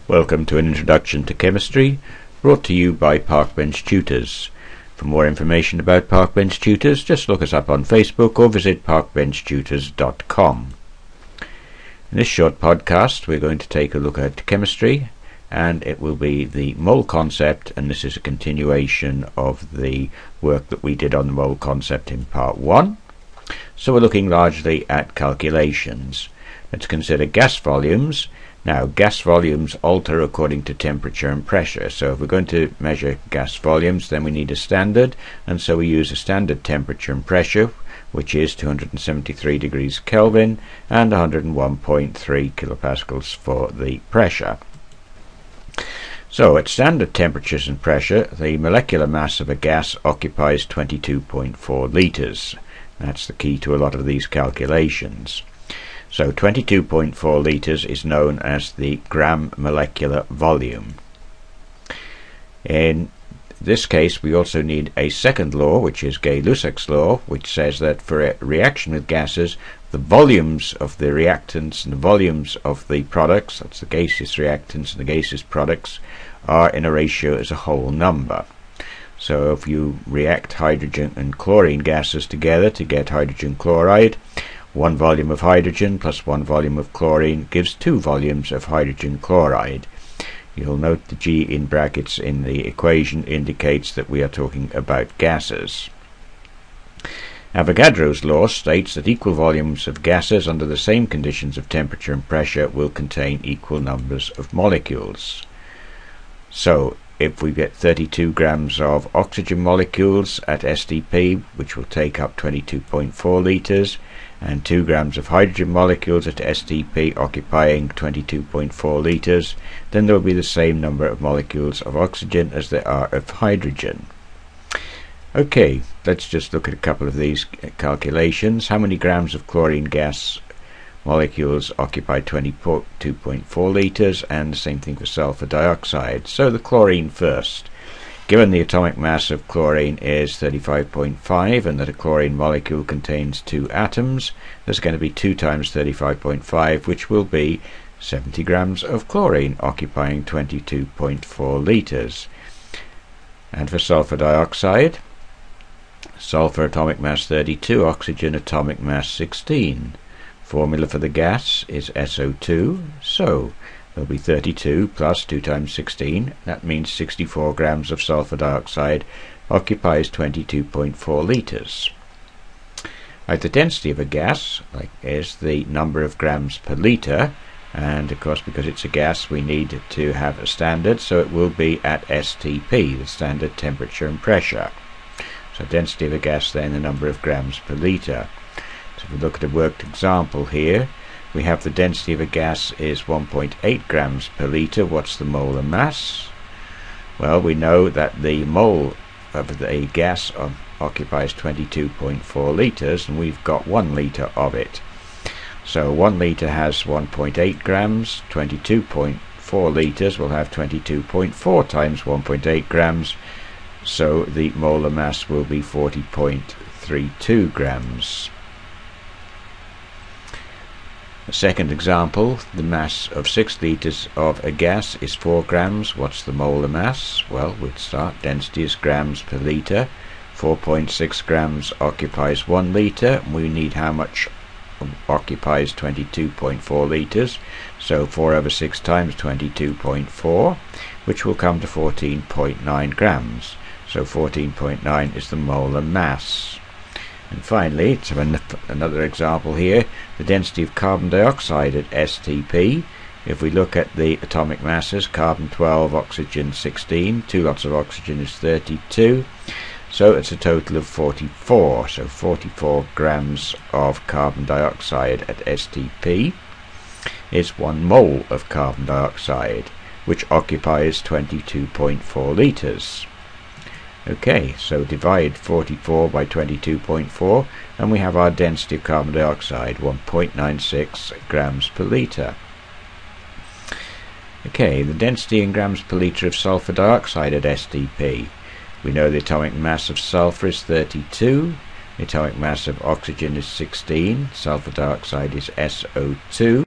Welcome to an introduction to chemistry, brought to you by Parkbench Tutors. For more information about Parkbench Tutors, just look us up on Facebook or visit parkbenchtutors.com. In this short podcast, we're going to take a look at chemistry, and it will be the mole concept, and this is a continuation of the work that we did on the mole concept in part 1. So we're looking largely at calculations. Let's consider gas volumes. Now, gas volumes alter according to temperature and pressure. So if we're going to measure gas volumes, then we need a standard, and so we use a standard temperature and pressure, which is 273 degrees Kelvin and 101.3 kilopascals for the pressure. So at standard temperatures and pressure, the molecular mass of a gas occupies 22.4 litres. That's the key to a lot of these calculations. So 22.4 litres is known as the gram molecular volume. In this case, we also need a second law, which is Gay-Lussac's law, which says that for a reaction with gases, the volumes of the reactants and the volumes of the products, that's the gaseous reactants and the gaseous products, are in a ratio as a whole number. So if you react hydrogen and chlorine gases together to get hydrogen chloride, 1 volume of hydrogen plus 1 volume of chlorine gives 2 volumes of hydrogen chloride. You'll note the G in brackets in the equation indicates that we are talking about gases. Avogadro's law states that equal volumes of gases under the same conditions of temperature and pressure will contain equal numbers of molecules. So if we get 32 grams of oxygen molecules at STP, which will take up 22.4 litres, and 2 grams of hydrogen molecules at STP occupying 22.4 litres, then there will be the same number of molecules of oxygen as there are of hydrogen. Okay, let's just look at a couple of these calculations. How many grams of chlorine gas molecules occupy 22.4 litres, and the same thing for sulfur dioxide. So the chlorine first. Given the atomic mass of chlorine is 35.5 and that a chlorine molecule contains 2 atoms, there's going to be 2 times 35.5, which will be 70 grams of chlorine occupying 22.4 litres. And for sulfur dioxide, sulfur atomic mass 32, oxygen atomic mass 16. Formula for the gas is SO2, so there'll be 32 plus 2 times 16, that means 64 grams of sulfur dioxide occupies 22.4 litres. The density of a gas is the number of grams per litre, and of course because it's a gas we need to have a standard, so it will be at STP, the standard temperature and pressure. So density of a gas then the number of grams per litre. So if we look at a worked example here, we have the density of a gas is 1.8 grams per litre. What's the molar mass? Well, we know that the mole of a gas occupies 22.4 litres, and we've got 1 litre of it. So 1 litre has 1.8 grams, 22.4 litres will have 22.4 times 1.8 grams, so the molar mass will be 40.32 grams. A second example, the mass of 6 litres of a gas is 4 grams. What's the molar mass? Well, we'd start density is grams per litre. 4.6 grams occupies 1 litre. We need how much occupies 22.4 litres. So 4 over 6 times 22.4, which will come to 14.9 grams. So 14.9 is the molar mass. And finally, let's have another example here, the density of carbon dioxide at STP. If we look at the atomic masses, carbon 12, oxygen 16, 2 lots of oxygen is 32, so it's a total of 44. So 44 grams of carbon dioxide at STP is 1 mole of carbon dioxide, which occupies 22.4 litres. Okay, so divide 44 by 22.4 and we have our density of carbon dioxide, 1.96 grams per litre. Okay, the density in grams per litre of sulfur dioxide at STP. We know the atomic mass of sulfur is 32, the atomic mass of oxygen is 16, sulfur dioxide is SO2.